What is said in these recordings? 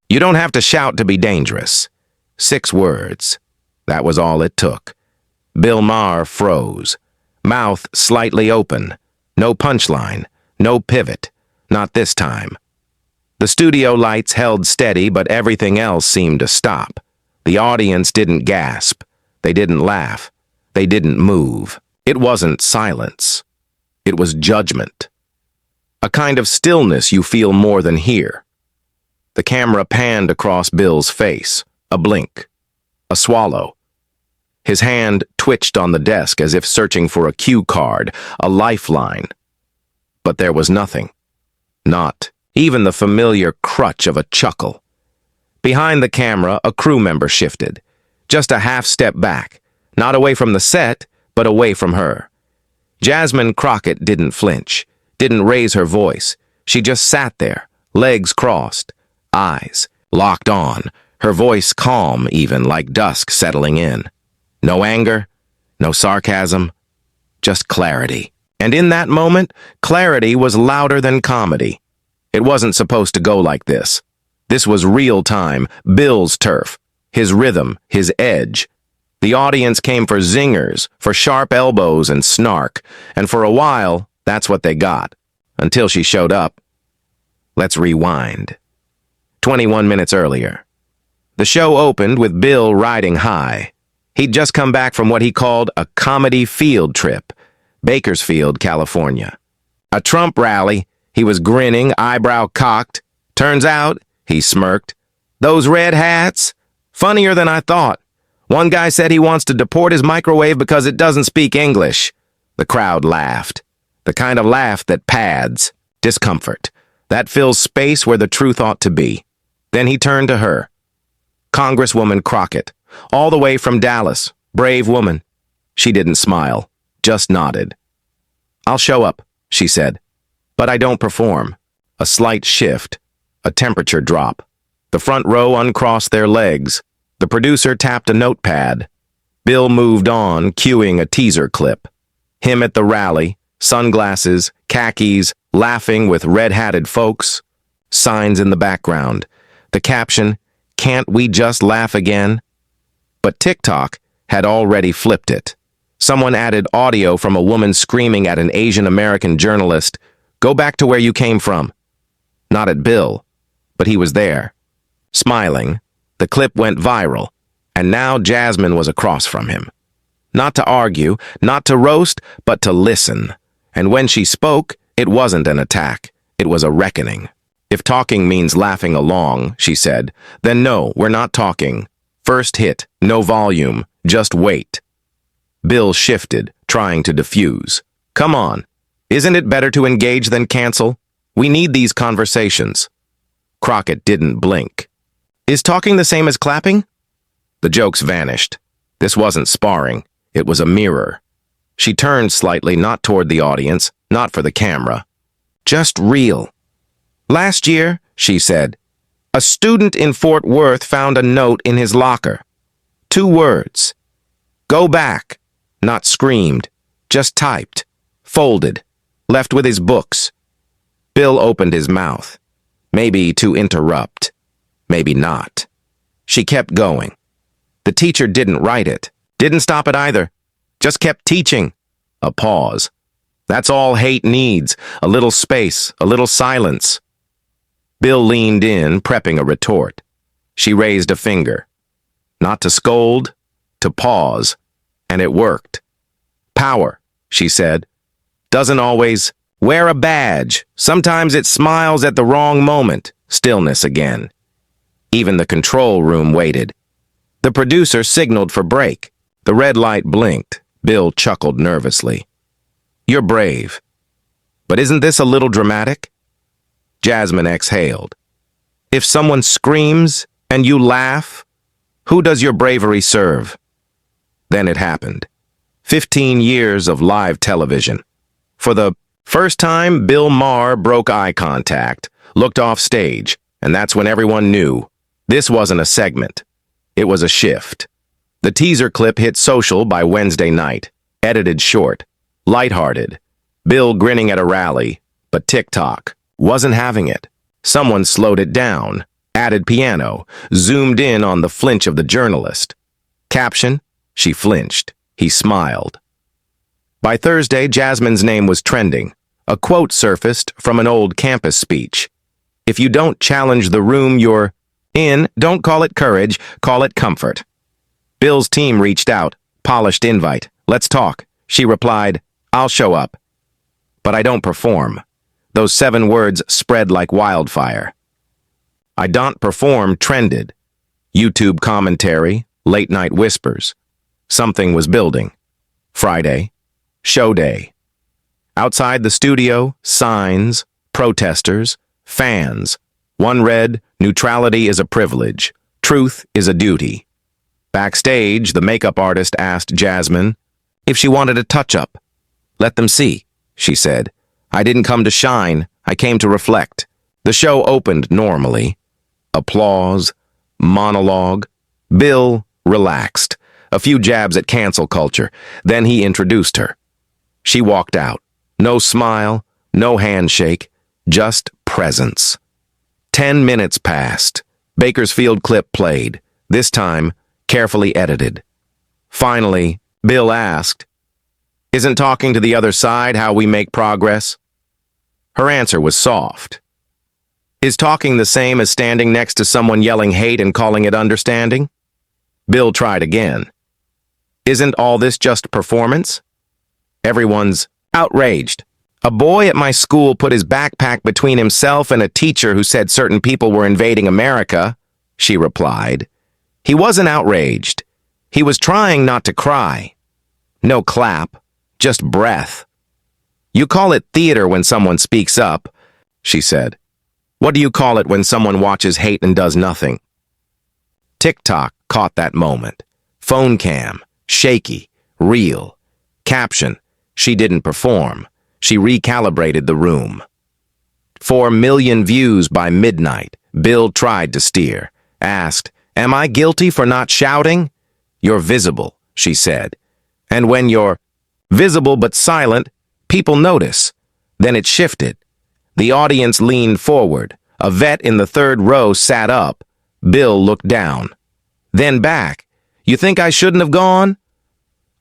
You don't have to shout to be dangerous. 6 words. That was all it took. Bill Maher froze, mouth slightly open. No punchline, no pivot. Not this time. The studio lights held steady, but everything else seemed to stop. The audience didn't gasp. They didn't laugh. They didn't move. It wasn't silence. It was judgment. A kind of stillness you feel more than hear. The camera panned across Bill's face. A blink. A swallow. His hand twitched on the desk as if searching for a cue card, a lifeline. But there was nothing. Not even the familiar crutch of a chuckle. Behind the camera, a crew member shifted. Just a half step back. Not away from the set, but away from her. Jasmine Crockett didn't flinch, didn't raise her voice. She just sat there, legs crossed, eyes locked on, her voice calm even, like dusk settling in. No anger, no sarcasm, just clarity. And in that moment, clarity was louder than comedy. It wasn't supposed to go like this. This was real time, Bill's turf, his rhythm, his edge. The audience came for zingers, for sharp elbows and snark, and for a while, that's what they got, until she showed up. Let's rewind. 21 minutes earlier. The show opened with Bill riding high. He'd just come back from what he called a comedy field trip, Bakersfield, California. A Trump rally. He was grinning, eyebrow cocked. Turns out, he smirked, those red hats? Funnier than I thought. One guy said he wants to deport his microwave because it doesn't speak English. The crowd laughed. The kind of laugh that pads. Discomfort. That fills space where the truth ought to be. Then he turned to her. Congresswoman Crockett, all the way from Dallas. Brave woman. She didn't smile, just nodded. I'll show up, she said. But I don't perform. A slight shift. A temperature drop. The front row uncrossed their legs. The producer tapped a notepad. Bill moved on, cueing a teaser clip. Him at the rally, sunglasses, khakis, laughing with red-hatted folks. Signs in the background. The caption, "Can't we just laugh again?" But TikTok had already flipped it. Someone added audio from a woman screaming at an Asian American journalist, "Go back to where you came from." Not at Bill, but he was there. Smiling, the clip went viral, and now Jasmine was across from him. Not to argue, not to roast, but to listen. And when she spoke, it wasn't an attack. It was a reckoning. If talking means laughing along, she said, then no, we're not talking. First hit, no volume, just wait. Bill shifted, trying to diffuse. Come on. Isn't it better to engage than cancel? We need these conversations. Crockett didn't blink. Is talking the same as clapping? The jokes vanished. This wasn't sparring. It was a mirror. She turned slightly, not toward the audience, not for the camera. Just real. Last year, she said, a student in Fort Worth found a note in his locker. 2 words. Go back. Not screamed, just typed, folded, left with his books. Bill opened his mouth. Maybe to interrupt. Maybe not. She kept going. The teacher didn't write it. Didn't stop it either. Just kept teaching. A pause. That's all hate needs. A little space, a little silence. Bill leaned in, prepping a retort. She raised a finger. Not to scold, to pause. And it worked. Power, she said. Doesn't always wear a badge. Sometimes it smiles at the wrong moment. Stillness again. Even the control room waited. The producer signaled for break. The red light blinked. Bill chuckled nervously. You're brave. But isn't this a little dramatic? Jasmine exhaled. If someone screams and you laugh, who does your bravery serve? Then it happened. 15 years of live television. For the first time, Bill Maher broke eye contact, looked off stage, and that's when everyone knew. This wasn't a segment. It was a shift. The teaser clip hit social by Wednesday night, edited short, lighthearted. Bill grinning at a rally, but TikTok wasn't having it. Someone slowed it down, Added piano, zoomed in on the flinch of the journalist. Caption, she flinched. He smiled. By Thursday, Jasmine's name was trending. A quote surfaced from an old campus speech. If you don't challenge the room you're in, don't call it courage, call it comfort. Bill's team reached out, polished invite. Let's talk. She replied, I'll show up. But I don't perform. Those 7 words spread like wildfire. I don't perform trended. YouTube commentary, late-night whispers. Something was building. Friday, show day. Outside the studio, signs, protesters, fans. One read, neutrality is a privilege. Truth is a duty. Backstage, the makeup artist asked Jasmine if she wanted a touch-up. Let them see, she said. I didn't come to shine, I came to reflect. The show opened normally. Applause, monologue. Bill relaxed. A few jabs at cancel culture. Then he introduced her. She walked out. No smile, no handshake, just presence. 10 minutes passed. Bakersfield clip played. This time, carefully edited. Finally, Bill asked, Isn't talking to the other side how we make progress? Her answer was soft. Is talking the same as standing next to someone yelling hate and calling it understanding? Bill tried again. Isn't all this just performance? Everyone's outraged. A boy at my school put his backpack between himself and a teacher who said certain people were invading America, she replied. He wasn't outraged. He was trying not to cry. No clap, just breath. You call it theater when someone speaks up, she said. What do you call it when someone watches hate and does nothing? TikTok caught that moment. Phone cam, shaky, real. Caption, she didn't perform. She recalibrated the room. 4 million views by midnight. Bill tried to steer. Asked, Am I guilty for not shouting? You're visible, she said. And when you're visible but silent, people notice. Then it shifted. The audience leaned forward. A vet in the 3rd row sat up. Bill looked down. Then back. You think I shouldn't have gone?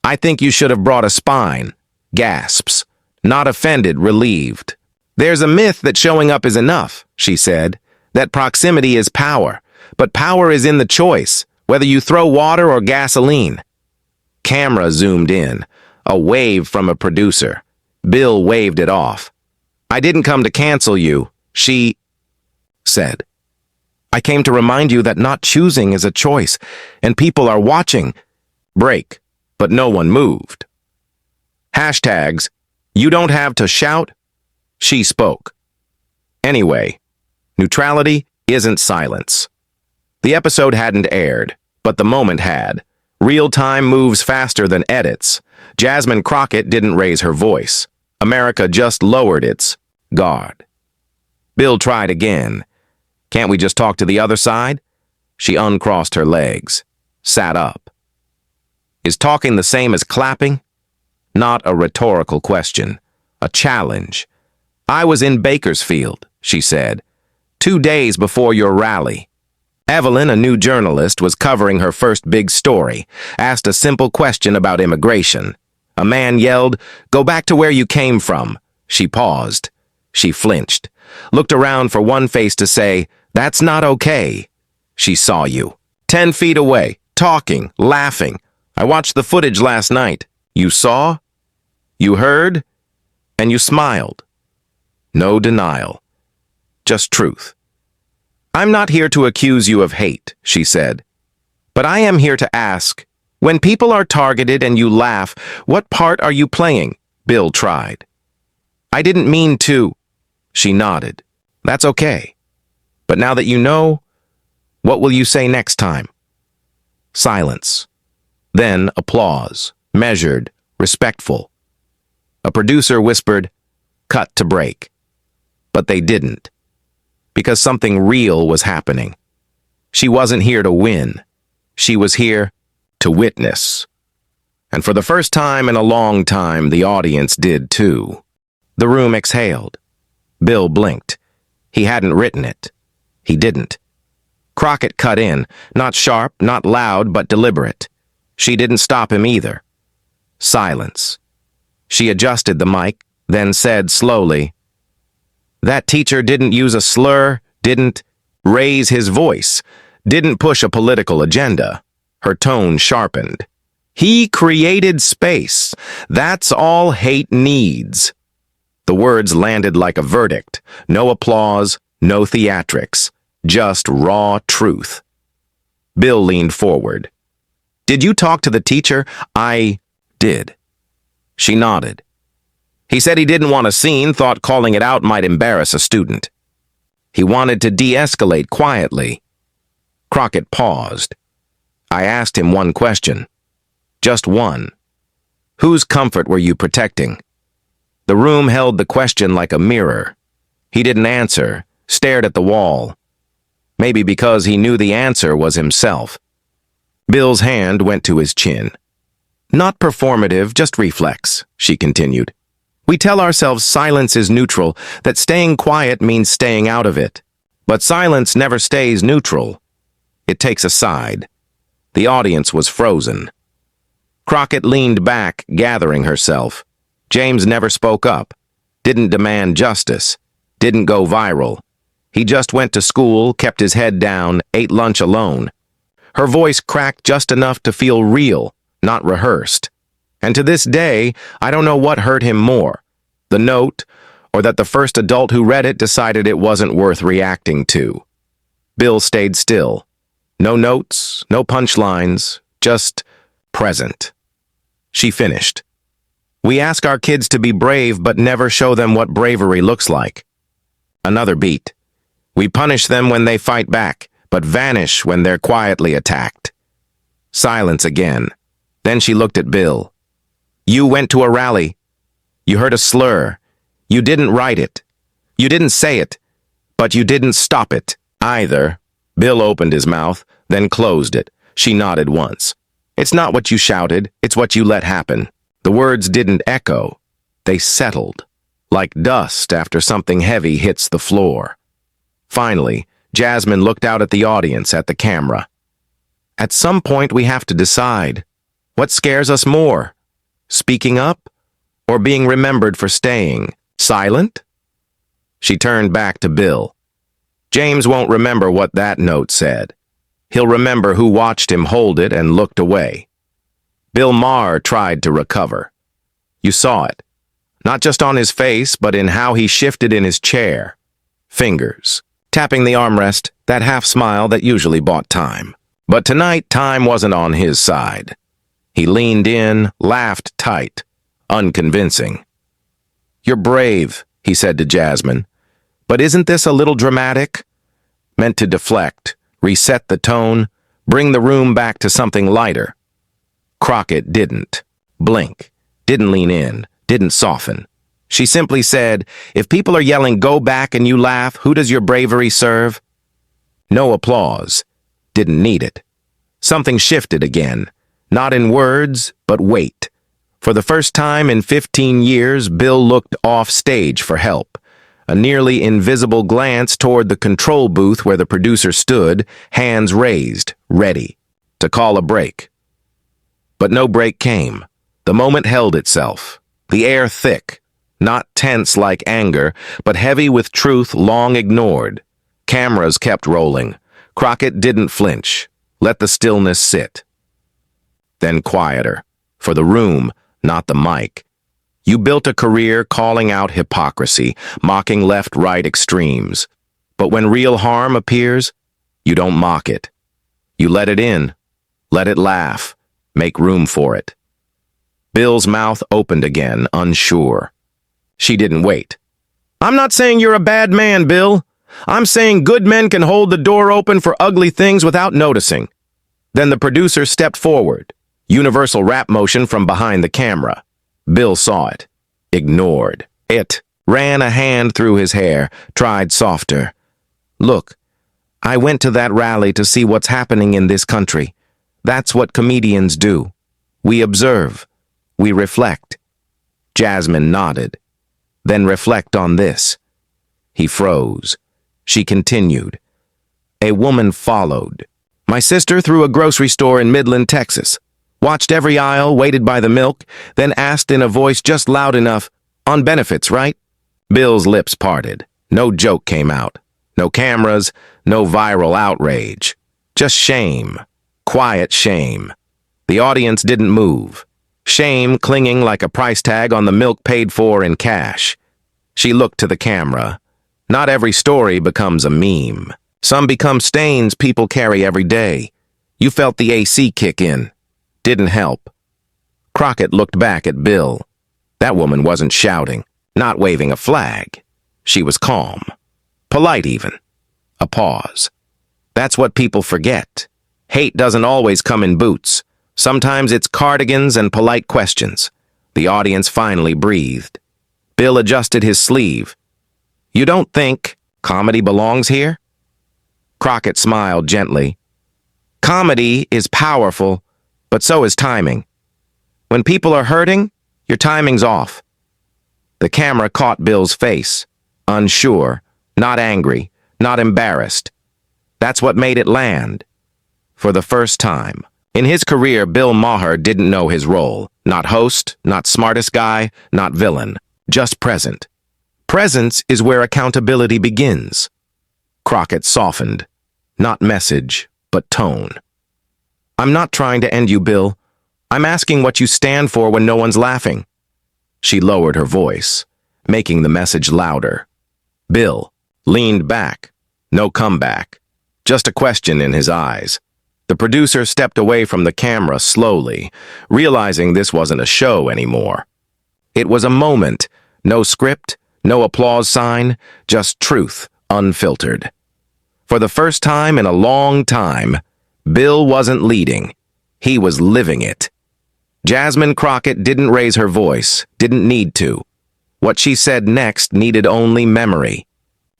I think you should have brought a spine. Gasps. Not offended, relieved. There's a myth that showing up is enough, she said. That proximity is power. But power is in the choice, whether you throw water or gasoline. Camera zoomed in. A wave from a producer. Bill waved it off. I didn't come to cancel you, she said. I came to remind you that not choosing is a choice, and people are watching. Break, but no one moved. Hashtags, you don't have to shout. She spoke. Anyway, neutrality isn't silence. The episode hadn't aired, but the moment had. Real time moves faster than edits. Jasmine Crockett didn't raise her voice. America just lowered its guard. Bill tried again. Can't we just talk to the other side? She uncrossed her legs, sat up. Is talking the same as clapping? Not a rhetorical question, a challenge. I was in Bakersfield, she said, 2 days before your rally. Evelyn, a new journalist, was covering her first big story, asked a simple question about immigration. A man yelled, Go back to where you came from. She paused. She flinched, looked around for one face to say, That's not okay. She saw you. 10 feet away, talking, laughing. I watched the footage last night. You saw? You heard? And you smiled. No denial. Just truth. I'm not here to accuse you of hate, she said. But I am here to ask, when people are targeted and you laugh, what part are you playing? Bill tried. I didn't mean to. She nodded. That's okay. But now that you know, what will you say next time? Silence. Then applause, measured, respectful. A producer whispered, cut to break. But they didn't. Because something real was happening. She wasn't here to win. She was here to witness. And for the first time in a long time, the audience did too. The room exhaled. Bill blinked. He hadn't written it. He didn't. Crockett cut in, not sharp, not loud, but deliberate. She didn't stop him either. Silence. She adjusted the mic, then said slowly, "That teacher didn't use a slur, didn't raise his voice, didn't push a political agenda." Her tone sharpened. "He created space. That's all hate needs." The words landed like a verdict. No applause, no theatrics, just raw truth. Bill leaned forward. "Did you talk to the teacher?" "I did." She nodded. "He said he didn't want a scene, thought calling it out might embarrass a student. He wanted to de-escalate quietly." Crockett paused. "I asked him one question. Just one. Whose comfort were you protecting?" The room held the question like a mirror. He didn't answer, stared at the wall. Maybe because he knew the answer was himself. Bill's hand went to his chin. "Not performative, just reflex," she continued. "We tell ourselves silence is neutral, that staying quiet means staying out of it. But silence never stays neutral. It takes a side." The audience was frozen. Crockett leaned back, gathering herself. James never spoke up, didn't demand justice, didn't go viral. He just went to school, kept his head down, ate lunch alone. Her voice cracked just enough to feel real, not rehearsed. And to this day, I don't know what hurt him more, the note, or that the first adult who read it decided it wasn't worth reacting to. Bill stayed still. No notes, no punchlines, just present. She finished. "We ask our kids to be brave, but never show them what bravery looks like." Another beat. "We punish them when they fight back, but vanish when they're quietly attacked." Silence again. Then she looked at Bill. "You went to a rally. You heard a slur. You didn't write it. You didn't say it, but you didn't stop it either." Bill opened his mouth, then closed it. She nodded once. "It's not what you shouted, it's what you let happen." The words didn't echo. They settled, like dust after something heavy hits the floor. Finally, Jasmine looked out at the audience, at the camera. "At some point we have to decide. What scares us more? Speaking up? Or being remembered for staying silent?" She turned back to Bill. "James won't remember what that note said. He'll remember who watched him hold it and looked away." Bill Maher tried to recover. You saw it, not just on his face, but in how he shifted in his chair. Fingers, tapping the armrest, that half smile that usually bought time. But tonight, time wasn't on his side. He leaned in, laughed tight, unconvincing. "You're brave," he said to Jasmine. "But isn't this a little dramatic?" Meant to deflect, reset the tone, bring the room back to something lighter. Crockett didn't blink, didn't lean in, didn't soften. She simply said, "If people are yelling, 'Go back,' and you laugh, who does your bravery serve?" No applause. Didn't need it. Something shifted again, not in words, but weight. For the first time in 15 years, Bill looked off stage for help. A nearly invisible glance toward the control booth where the producer stood, hands raised, ready to call a break. But no break came. The moment held itself, the air thick, not tense like anger, but heavy with truth long ignored. Cameras kept rolling. Crockett didn't flinch, let the stillness sit. Then quieter, for the room, not the mic. You built a career calling out hypocrisy, mocking left-right extremes. But when real harm appears, you don't mock it. You let it in, let it laugh, make room for it. Bill's mouth opened again, unsure. She didn't wait. "I'm not saying you're a bad man, Bill. I'm saying good men can hold the door open for ugly things without noticing." Then the producer stepped forward, universal rap motion from behind the camera. Bill saw it, ignored it, ran a hand through his hair, tried softer. "Look, I went to that rally to see what's happening in this country. That's what comedians do. We observe. We reflect." Jasmine nodded. "Then reflect on this." He froze. She continued. A woman followed. My sister through a grocery store in Midland, Texas. Watched every aisle, waited by the milk, then asked in a voice just loud enough, "On benefits, right?" Bill's lips parted. No joke came out. No cameras, no viral outrage. Just shame. Quiet shame. The audience didn't move. Shame clinging like a price tag on the milk paid for in cash. She looked to the camera. Not every story becomes a meme. Some become stains people carry every day. You felt the AC kick in. Didn't help. Crockett looked back at Bill. That woman wasn't shouting, not waving a flag. She was calm. Polite even. A pause. That's what people forget. Hate doesn't always come in boots. Sometimes it's cardigans and polite questions. The audience finally breathed. Bill adjusted his sleeve. "You don't think comedy belongs here?" Crockett smiled gently. "Comedy is powerful, but so is timing. When people are hurting, your timing's off." The camera caught Bill's face. Unsure, not angry, not embarrassed. That's what made it land. For the first time. In his career, Bill Maher didn't know his role. Not host, not smartest guy, not villain. Just present. Presence is where accountability begins. Crockett softened. Not message, but tone. "I'm not trying to end you, Bill. I'm asking what you stand for when no one's laughing." She lowered her voice, making the message louder. Bill leaned back. No comeback. Just a question in his eyes. The producer stepped away from the camera slowly, realizing this wasn't a show anymore. It was a moment. No script, no applause sign, just truth, unfiltered. For the first time in a long time, Bill wasn't leading. He was living it. Jasmine Crockett didn't raise her voice, didn't need to. What she said next needed only memory.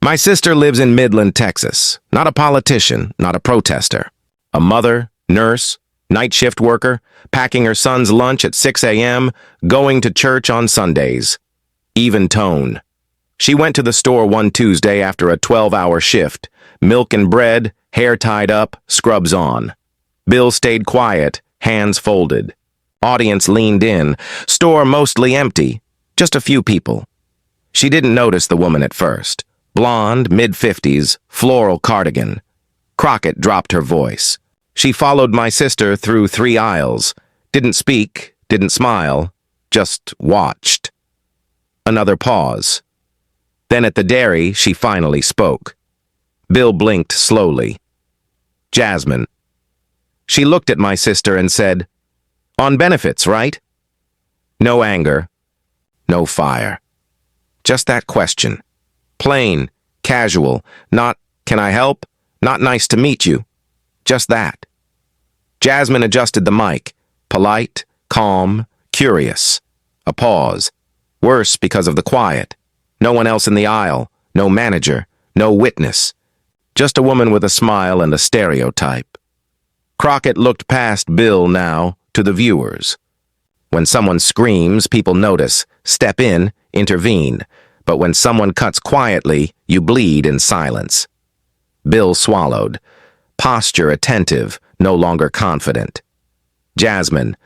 "My sister lives in Midland, Texas. Not a politician, not a protester. A mother, nurse, night shift worker, packing her son's lunch at 6 a.m., going to church on Sundays. Even tone. She went to the store one Tuesday after a 12-hour shift. Milk and bread, hair tied up, scrubs on. Bill stayed quiet, hands folded. Audience leaned in, store mostly empty, just a few people. She didn't notice the woman at first. Blonde, mid-50s, floral cardigan. Crockett dropped her voice. She followed my sister through 3 aisles. Didn't speak, didn't smile, just watched. Another pause. Then at the dairy, she finally spoke. Bill blinked slowly. "Jasmine." She looked at my sister and said, "On benefits, right?" No anger, no fire. Just that question. Plain, casual, not, "Can I help?" Not, "Nice to meet you." Just that. Jasmine adjusted the mic. Polite, calm, curious. A pause. Worse because of the quiet. No one else in the aisle. No manager. No witness. Just a woman with a smile and a stereotype. Crockett looked past Bill now to the viewers. When someone screams, people notice, step in, intervene. But when someone cuts quietly, you bleed in silence. Bill swallowed. Posture attentive, no longer confident. "Jasmine.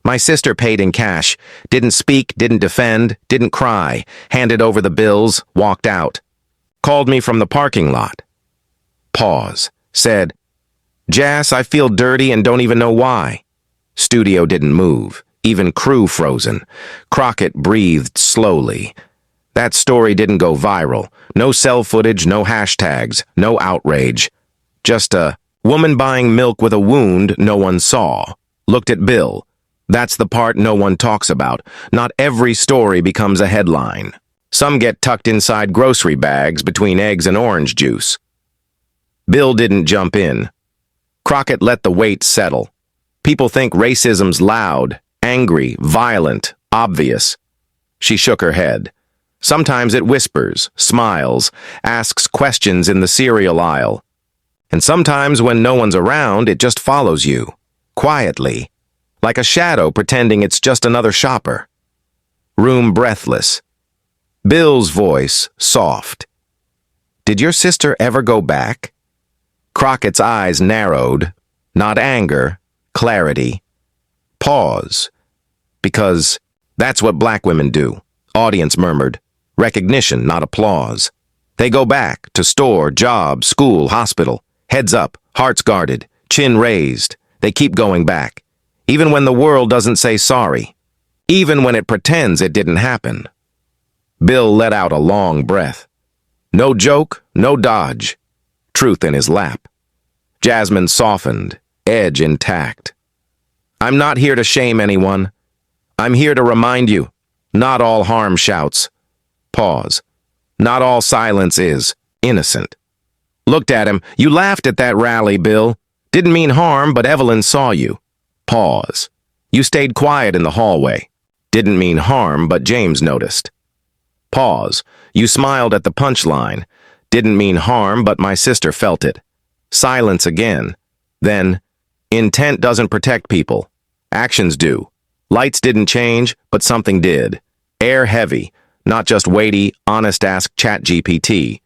My sister paid in cash. Didn't speak, didn't defend, didn't cry. Handed over the bills, walked out. Called me from the parking lot." Pause. Said, "Jas, I feel dirty and don't even know why." Studio didn't move. Even crew frozen. Crockett breathed slowly. That story didn't go viral. No cell footage, no hashtags, no outrage. Just a woman buying milk with a wound no one saw. Looked at Bill. That's the part no one talks about. Not every story becomes a headline. Some get tucked inside grocery bags between eggs and orange juice. Bill didn't jump in. Crockett let the weight settle. People think racism's loud, angry, violent, obvious. She shook her head. Sometimes it whispers, smiles, asks questions in the cereal aisle. And sometimes when no one's around, it just follows you, quietly, like a shadow pretending it's just another shopper. Room breathless. Bill's voice soft. "Did your sister ever go back?" Crockett's eyes narrowed. Not anger, clarity. Pause. Because that's what black women do. Audience murmured. Recognition, not applause. They go back to store, job, school, hospital. Heads up, hearts guarded, chin raised. They keep going back. Even when the world doesn't say sorry. Even when it pretends it didn't happen. Bill let out a long breath. No joke, no dodge. Truth in his lap. Jasmine softened, edge intact. I'm not here to shame anyone. I'm here to remind you, not all harm shouts. Pause. Not all silence is innocent. Looked at him. You laughed at that rally, Bill. Didn't mean harm, but Evelyn saw you. Pause. You stayed quiet in the hallway. Didn't mean harm, but James noticed. Pause. You smiled at the punchline. Didn't mean harm, but my sister felt it. Silence again. Then, intent doesn't protect people. Actions do. Lights didn't change, but something did. Air heavy, not just weighty, honest ask ChatGPT.